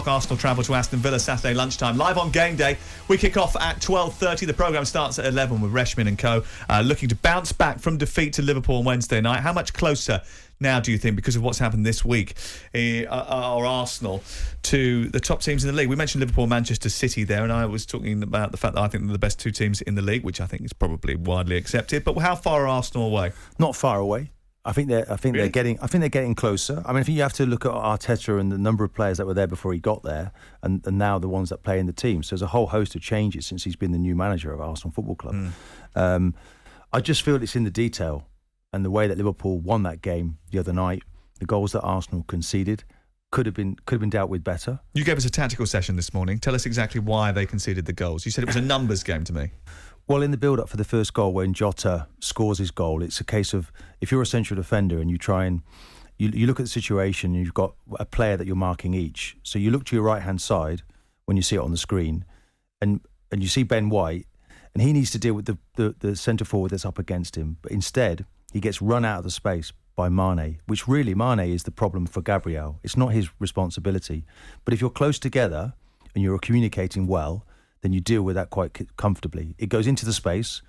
Arsenal travel to Aston Villa Saturday lunchtime. Live on game day, we kick off at 12:30. The programme starts at 11 with Reshmin and co. Looking to bounce back from defeat to Liverpool on Wednesday night. How much closer now do you think, because of what's happened this week, are Arsenal to the top teams in the league? We mentioned Liverpool and Manchester City there, and I was talking about the fact that I think they're the best two teams in the league, which I think is probably widely accepted. But how far are Arsenal away? Not far away. I think they're getting closer. I mean, I think you have to look at Arteta and the number of players that were there before he got there, and now the ones that play in the team. So there's a whole host of changes since he's been the new manager of Arsenal Football Club. I just feel it's in the detail, and the way that Liverpool won that game the other night, the goals that Arsenal conceded could have been dealt with better. You gave us a tactical session this morning. Tell us exactly why they conceded the goals. You said it was a numbers game to me. Well, in the build-up for the first goal, when Jota scores his goal, it's a case of, if you're a central defender and you try and you look at the situation and you've got a player that you're marking each. So you look to your right-hand side when you see it on the screen and you see Ben White, and he needs to deal with the centre-forward that's up against him. But instead, he gets run out of the space by Mane, which really, Mane is the problem for Gabriel. It's not his responsibility. But if you're close together and you're communicating well, then you deal with that quite comfortably. It goes into the space,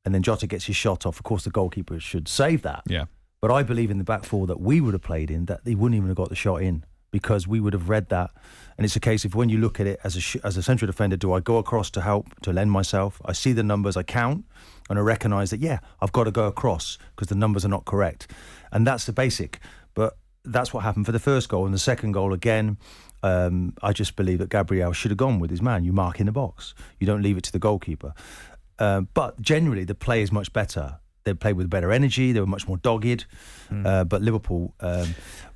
and then Jota gets his shot off. Of course, the goalkeeper should save that. Yeah. But I believe in the back four that we would have played in, that he wouldn't even have got the shot in, because we would have read that. And it's a case of, when you look at it as a central defender, do I go across to help, to lend myself? I see the numbers, I count, and I recognise that, yeah, I've got to go across because the numbers are not correct. And that's the basic. But that's what happened for the first goal. And the second goal, again, I just believe that Gabriel should have gone with his man. You mark in the box. You don't leave it to the goalkeeper. But generally, the play is much better. They played with better energy. They were much more dogged. But Liverpool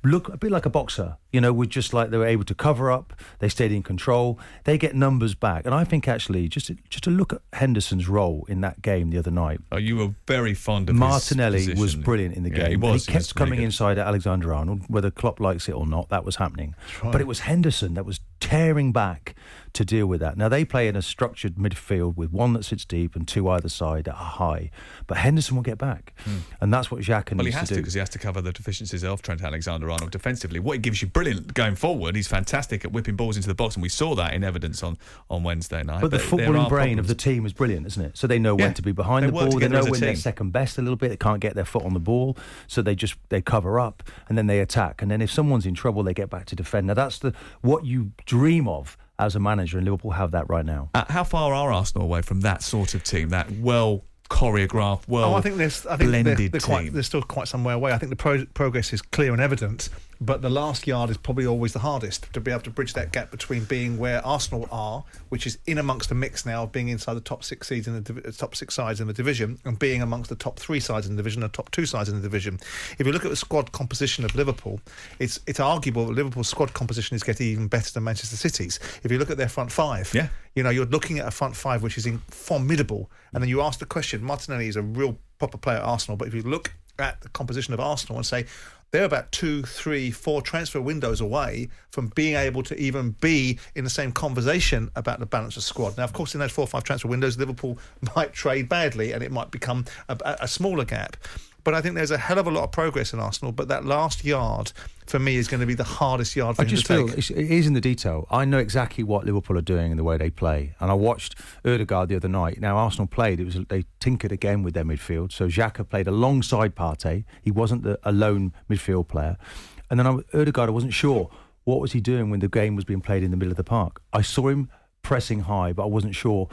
look a bit like a boxer, with just like they were able to cover up. They stayed in control. They get numbers back. And I think actually, just to look at Henderson's role in that game the other night. Oh, you were very fond of Martinelli his was brilliant in the game. He was. He kept coming inside at Alexander-Arnold, whether Klopp likes it or not. That was happening. Right. But it was Henderson that was tearing back to deal with that. Now, they play in a structured midfield with one that sits deep and two either side that are high. But Henderson will get back. And that's what Xhaka needs to do. Well, he has to, because he has to cover the deficiencies of Trent Alexander-Arnold defensively. What he gives you brilliant going forward. He's fantastic at whipping balls into the box, and we saw that in evidence on Wednesday night. But the footballing brain of the team is brilliant, isn't it? So they know when to be behind the ball. They know when they're second best a little bit. They can't get their foot on the ball, so they cover up, and then they attack. And then if someone's in trouble, they get back to defend. Now, that's what you dream of as a manager, and Liverpool have that right now. How far are Arsenal away from that sort of team, that choreographed, I think blended team? They're still quite some way away. I think the progress is clear and evident, but the last yard is probably always the hardest, to be able to bridge that gap between being where Arsenal are, which is in amongst the mix now of being inside the top six sides in the division, and being amongst the top three sides in the division and top two sides in the division. If you look at the squad composition of Liverpool, it's arguable that Liverpool's squad composition is getting even better than Manchester City's. If you look at their front five, you're looking at a front five which is formidable. And then you ask the question, Martinelli is a real proper player at Arsenal, but if you look at the composition of Arsenal and say, they're about 2, 3, 4 transfer windows away from being able to even be in the same conversation about the balance of squad. Now, of course, in those 4 or 5 transfer windows, Liverpool might trade badly and it might become a smaller gap. But I think there's a hell of a lot of progress in Arsenal, but that last yard, for me, is going to be the hardest yard for him to take. I just feel it is in the detail. I know exactly what Liverpool are doing and the way they play. And I watched Ødegaard the other night. Now, Arsenal played. They tinkered again with their midfield. So Xhaka played alongside Partey. He wasn't a lone midfield player. And then Ødegaard, I wasn't sure what was he doing when the game was being played in the middle of the park. I saw him pressing high, but I wasn't sure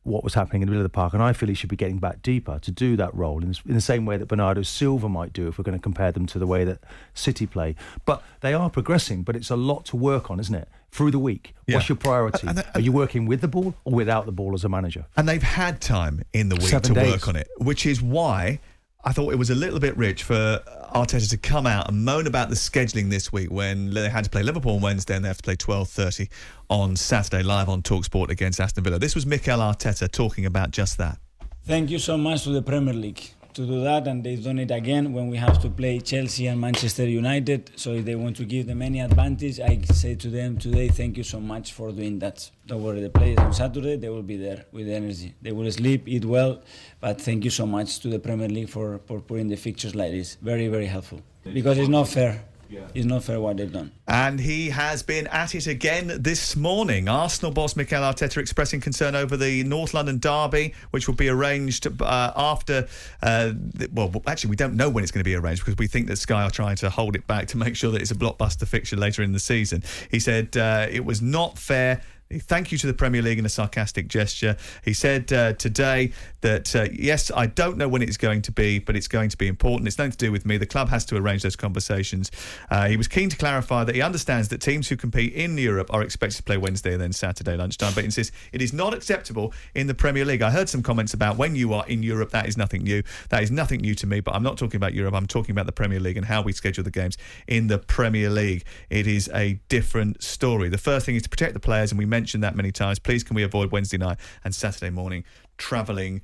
what was happening in the middle of the park, and I feel he should be getting back deeper to do that role in the same way that Bernardo Silva might do, if we're going to compare them to the way that City play. But they are progressing, but it's a lot to work on, isn't it? Through the week. What's your priority? Are you working with the ball or without the ball as a manager? And they've had time in the week 7 days to work on it, which is why I thought it was a little bit rich for Arteta to come out and moan about the scheduling this week, when they had to play Liverpool on Wednesday and they have to play 12:30 on Saturday live on talkSPORT against Aston Villa. This was Mikel Arteta talking about just that. Thank you so much to the Premier League to do that, and they've done it again when we have to play Chelsea and Manchester United. So if they want to give them any advantage, I say to them today, thank you so much for doing that. Don't worry, the players on Saturday, they will be there with energy. They will sleep, eat well, but thank you so much to the Premier League for putting the fixtures like this. Very, very helpful. Because it's not fair. It's not fair what they've done. And he has been at it again this morning. Arsenal boss Mikel Arteta expressing concern over the North London derby, which will be arranged after... actually, we don't know when it's going to be arranged because we think that Sky are trying to hold it back to make sure that it's a blockbuster fixture later in the season. He said it was not fair. Thank you to the Premier League in a sarcastic gesture. He said today that, yes, I don't know when it's going to be, but it's going to be important. It's nothing to do with me. The club has to arrange those conversations. He was keen to clarify that he understands that teams who compete in Europe are expected to play Wednesday and then Saturday lunchtime, but insists it is not acceptable in the Premier League. I heard some comments about when you are in Europe, that is nothing new. That is nothing new to me, but I'm not talking about Europe. I'm talking about the Premier League and how we schedule the games in the Premier League. It is a different story. The first thing is to protect the players, and we mentioned that many times. Please, can we avoid Wednesday night and Saturday morning travelling,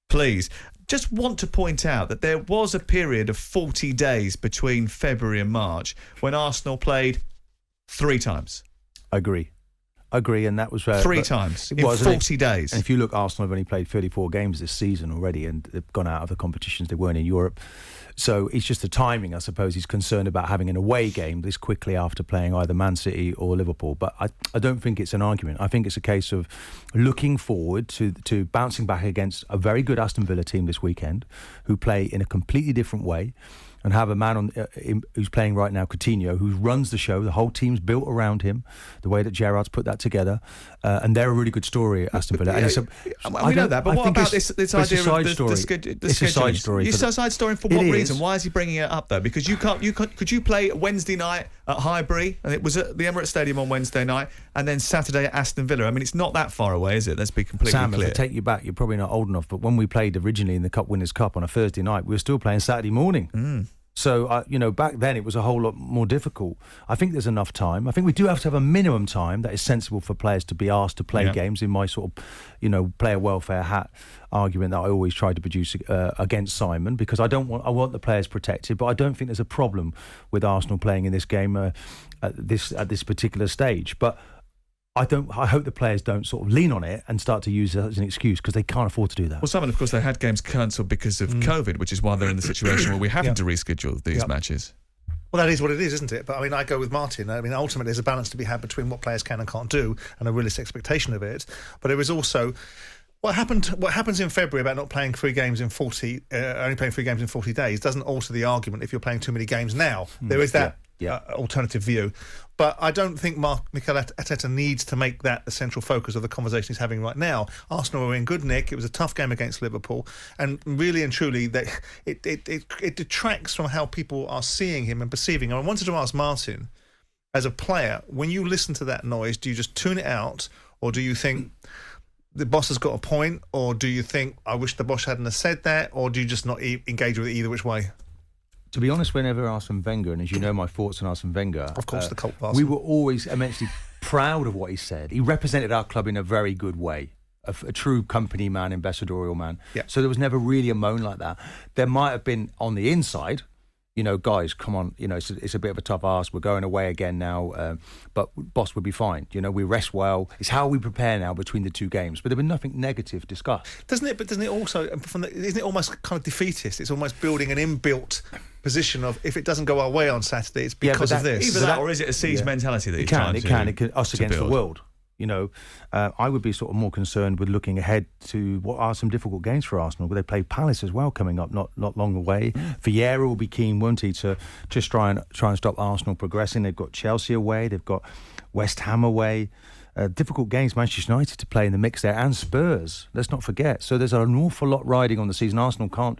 please? Just want to point out that there was a period of 40 days between February and March when Arsenal played 3 times. Agree, and that was 3 times in 40 days. And if you look, Arsenal have only played 34 games this season already, and they've gone out of the competitions. They weren't in Europe. So it's just the timing, I suppose. He's concerned about having an away game this quickly after playing either Man City or Liverpool. But I don't think it's an argument. I think it's a case of looking forward to bouncing back against a very good Aston Villa team this weekend, who play in a completely different way, and have a man who's playing right now, Coutinho, who runs the show. The whole team's built around him, the way that Gerrard's put that together. And they're a really good story at Aston Villa. We know that, but what about this idea of the schedule? It's a side story. It's a side story for what reason? Why is he bringing it up, though? Because could you play Wednesday night at Highbury, and it was at the Emirates Stadium on Wednesday night, and then Saturday at Aston Villa? I mean, it's not that far away, is it? Let's be completely clear. Sam, if I take you back, you're probably not old enough, but when we played originally in the Cup Winners' Cup on a Thursday night, we were still playing Saturday morning. So, back then it was a whole lot more difficult. I think there's enough time. I think we do have to have a minimum time that is sensible for players to be asked to play games, in my sort of, player welfare hat argument that I always try to produce against Simon, because I want the players protected, but I don't think there's a problem with Arsenal playing in this game at this particular stage. But I hope the players don't sort of lean on it and start to use it as an excuse, because they can't afford to do that. Well, Simon, of course, they had games cancelled because of COVID, which is why they're in the situation where we're having to reschedule these matches. Well, that is what it is, isn't it? But I mean, I go with Martin. I mean, ultimately, there's a balance to be had between what players can and can't do and a realistic expectation of it. But there is also what happens in February about not playing 3 games in 40, only playing 3 games in 40 days doesn't alter the argument if you're playing too many games now. There is that alternative view. But I don't think Mikel Arteta needs to make that the central focus of the conversation he's having right now. Arsenal were in good nick. It was a tough game against Liverpool. And really and truly, it detracts from how people are seeing him and perceiving him. I wanted to ask Martin, as a player, when you listen to that noise, do you just tune it out, or do you think the boss has got a point, or do you think, I wish the boss hadn't have said that, or do you just not engage with it either which way? To be honest, whenever Arsene Wenger, and as you know my thoughts on Arsene Wenger, of course, the cult of Arsenal, we were always immensely proud of what he said. He represented our club in a very good way, a true company man, ambassadorial man. Yeah. So there was never really a moan like that. There might have been on the inside, guys, come on, it's a bit of a tough ask. We're going away again now, but boss would be fine. We rest well. It's how we prepare now between the 2 games. But there'd been nothing negative discussed. Doesn't it? But doesn't it also? Isn't it almost kind of defeatist? It's almost building an inbuilt position of, if it doesn't go our way on Saturday, it's because of this. Either that, or is it a siege mentality that he's trying to It can us against build. The world. I would be sort of more concerned with looking ahead to what are some difficult games for Arsenal. Where they play Palace as well coming up, not long away. Vieira will be keen, won't he, to just try and stop Arsenal progressing. They've got Chelsea away, they've got West Ham away. Difficult games, Manchester United to play in the mix there, and Spurs. Let's not forget. So there's an awful lot riding on the season. Arsenal can't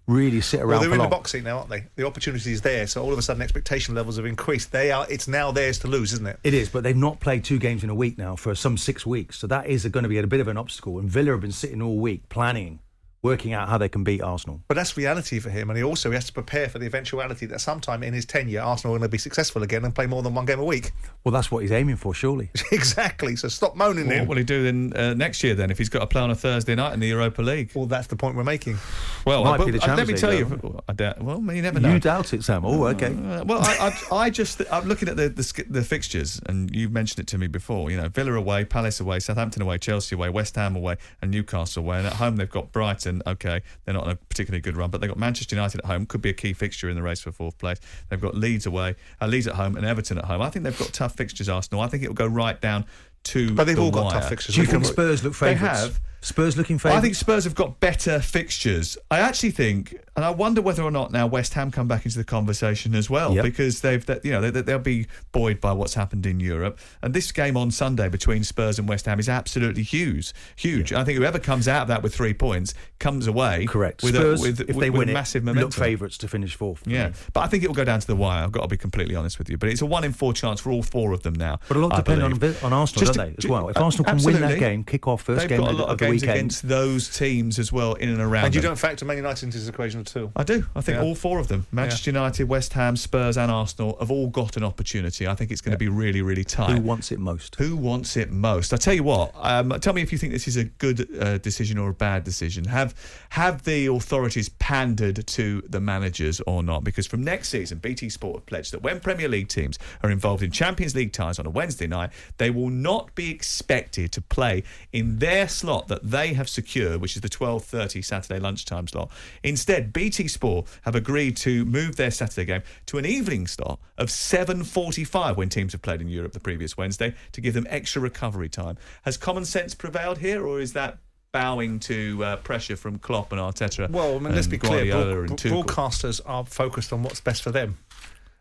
really sit around. Well, they're for in long. the box seat now, aren't they? The opportunity is there, so all of a sudden expectation levels have increased. It's now theirs to lose, isn't it? It is, but they've not played 2 games in a week now for some 6 weeks, so that is going to be a bit of an obstacle. And Villa have been sitting all week planning, working out how they can beat Arsenal. But that's reality for him, and he has to prepare for the eventuality that sometime in his tenure Arsenal are going to be successful again and play more than 1 game a week. Well, that's what he's aiming for, surely. Exactly, so stop moaning him. What will he do then next year then, if he's got to play on a Thursday night in the Europa League? Well, that's the point we're making. Well, might be the let me tell you, you never know. You doubt it, Sam. Oh, okay. I'm looking at the fixtures, and you've mentioned it to me before. Villa away, Palace away, Southampton away, Chelsea away, West Ham away, and Newcastle away. And at home they've got Brighton Everton, okay, they're not on a particularly good run, but they've got Manchester United at home, could be a key fixture in the race for fourth place. They've got Leeds at home and Everton at home. I think they've got tough fixtures, Arsenal. I think it will go right down to But they've the all got wire. tough fixtures. Do you think Spurs look favourites? They have. Spurs looking favourites? I think Spurs have got better fixtures. I actually think, and I wonder whether or not now West Ham come back into the conversation as well, because they'll be buoyed by what's happened in Europe. And this game on Sunday between Spurs and West Ham is absolutely huge. Yeah. I think whoever comes out of that with 3 points comes away correct. With Spurs, if they win massive momentum. Look favourites to finish fourth. Yeah, but I think it will go down to the wire. I've got to be completely honest with you. But it's a 1 in 4 chance for all 4 of them now. But a lot depend on Arsenal, don't they, as well? If Arsenal can win that game, kick off first game they've got a lot of the games weekend against those teams as well in and around. And you them. don't factor Man United into this equation at all? I do. I think all 4 of them, Manchester United, West Ham, Spurs and Arsenal, have all got an opportunity. I think it's going to be really, really tight. Who wants it most? Who wants it most? I tell you what, tell me if you think this is a good decision or a bad decision. Have the authorities pandered to the managers or not? Because from next season, BT Sport have pledged that when Premier League teams are involved in Champions League ties on a Wednesday night, they will not be expected to play in their slot that they have secured, which is the 12:30 Saturday lunchtime slot. Instead, BT Sport have agreed to move their Saturday game to an evening slot of 7:45 when teams have played in Europe the previous Wednesday to give them extra recovery time. Has common sense prevailed here, or is that bowing to pressure from Klopp and Arteta? Well, I mean, let's be clear. Guardiola and Tuchel? Broadcasters are focused on what's best for them.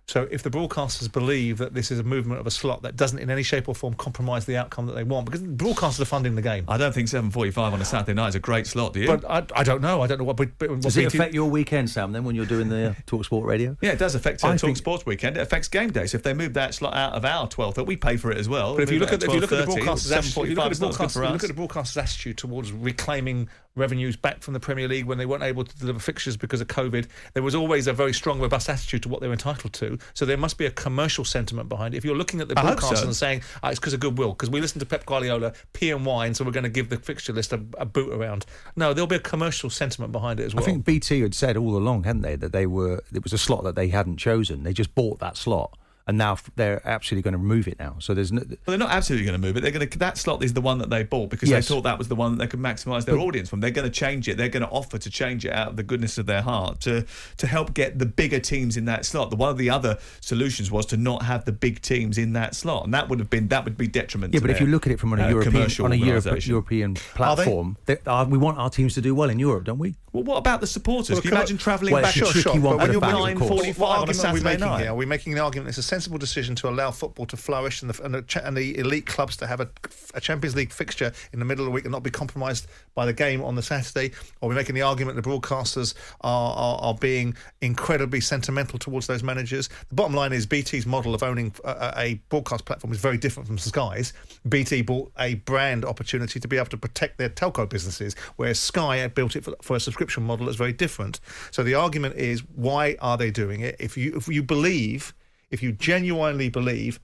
So if the broadcasters believe that this is a movement of a slot that doesn't in any shape or form compromise the outcome that they want, because broadcasters are funding the game. I don't think 7:45 on a Saturday night is a great slot, do you? But I don't know. I don't know what Does it affect your weekend, Sam, then, when you're doing the talkSPORT radio? Yeah, it does affect talkSPORT's weekend. It affects game day. So if they move that slot out of our 12th, we pay for it as well. But if you look at the broadcasters' attitude, attitude towards reclaiming revenues back from the Premier League when they weren't able to deliver fixtures because of COVID, there was always a very strong, robust attitude to what they were entitled to. So there must be a commercial sentiment behind it. If you're looking at the broadcasters and saying, it's because of goodwill, because we listened to Pep Guardiola pee and whine, so we're going to give the fixture list a boot around. No, there'll be a commercial sentiment behind it as well. I think BT had said all along, hadn't they, that it was a slot that they hadn't chosen. They just bought that slot. And now they're absolutely going to remove it now. So there's no. Well, they're not absolutely going to move it. That slot is the one that they bought because they thought that was the one that they could maximise their audience from. They're going to change it. They're going to offer to change it out of the goodness of their heart to help get the bigger teams in that slot. One of the other solutions was to not have the big teams in that slot, and that would be detriment. Yeah, to but if you look at it from a European platform, we want our teams to do well in Europe, don't we? Well, what about the supporters? Can you imagine travelling back? It's a tricky one when you're back, 9:45 on a Saturday night? Are we making the argument it's a sensible decision to allow football to flourish and the elite clubs to have a Champions League fixture in the middle of the week and not be compromised by the game on the Saturday? Or are we making the argument the broadcasters are being incredibly sentimental towards those managers? The bottom line is BT's model of owning a broadcast platform is very different from Sky's. BT bought a brand opportunity to be able to protect their telco businesses, whereas Sky had built it for a subscription model that's very different. So the argument is, why are they doing it? If you genuinely believe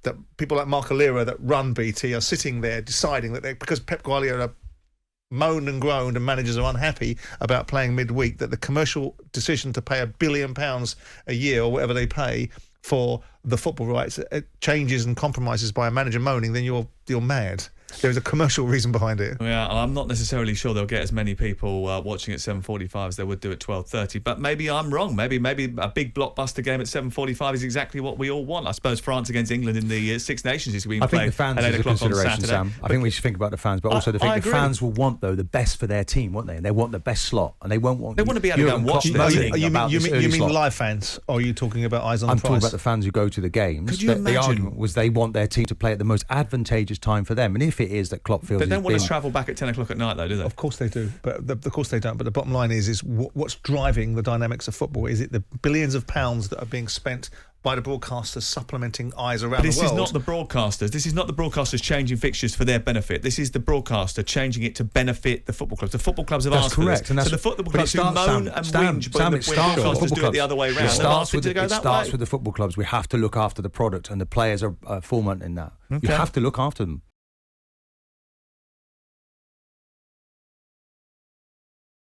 that people like Mark Alira that run BT are sitting there deciding that because Pep Guardiola moaned and groaned and managers are unhappy about playing midweek, that the commercial decision to pay £1 billion a year or whatever they pay for the football rights changes and compromises by a manager moaning, then you're mad. There's a commercial reason behind it. Yeah, I'm not necessarily sure they'll get as many people watching at 7:45 as they would do at 12:30. But maybe I'm wrong. Maybe a big blockbuster game at 7:45 is exactly what we all want. I suppose France against England in the Six Nations is being played at 8 o'clock on Saturday. Sam. I think we should think about the fans, but also the fans will want the best for their team, won't they? And they want the best slot, and they won't want. They want to be able to go and watch this. You mean live fans, or are you talking about eyes on the prize? I'm talking about the fans who go to the games. Could you imagine? The argument was they want their team to play at the most advantageous time for them, and if it is that Klopp feels. They don't want to travel back at 10 o'clock at night, though, do they? Of course they do, but of course they don't. But the bottom line is what's driving the dynamics of football? Is it the billions of pounds that are being spent by the broadcasters supplementing eyes around the world? This is not the broadcasters. This is not the broadcasters changing fixtures for their benefit. This is the broadcaster changing it to benefit the football clubs. The football clubs have asked for this. So the football clubs who moan and whinge, but the broadcasters do it the other way around. It starts with the football clubs. We have to look after the product, and the players are foremounting that. Okay. You have to look after them.